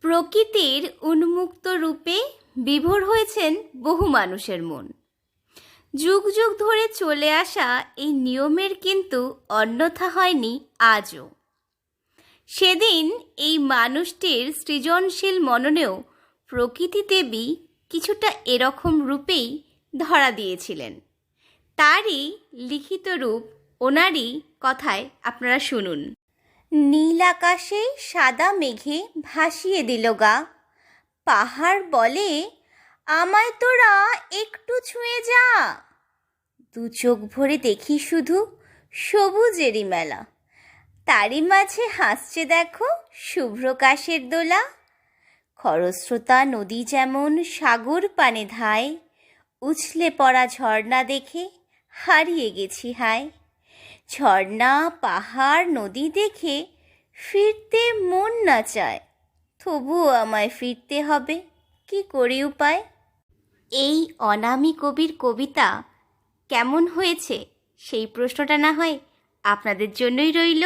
প্রকৃতির উন্মুক্ত রূপে বিভোর হয়েছেন বহু মানুষের মন। যুগ যুগ ধরে চলে আসা এই নিয়মের কিন্তু অন্যথা হয়নি আজও। সেদিন এই মানুষটির সৃজনশীল মননেও প্রকৃতি দেবী কিছুটা এরকম রূপেই ধরা দিয়েছিলেন। তারই লিখিত রূপ ওনারই কথায় আপনারা শুনুন। নীল আকাশে সাদা মেঘে ভাসিয়ে দিল গা, পাহাড় বলে আমায় তোরা একটু ছুঁয়ে যা। দু চোখ ভরে দেখি শুধু সবুজেরই মেলা, তারই মাঝে হাসছে দেখো শুভ্র কাশের দোলা। খরস্রোতা নদী যেমন সাগর পানে ধায়, উছলে পড়া ঝর্ণা দেখে হারিয়ে গেছি হায়। ঝর্ণা পাহাড় নদী দেখে ফিরতে মন না চায়, তবুও আমায় ফিরতে হবে, কি করি উপায়? এই অনামী কবির কবিতা কেমন হয়েছে সেই প্রশ্নটা না হয় আপনাদের জন্যই রইল।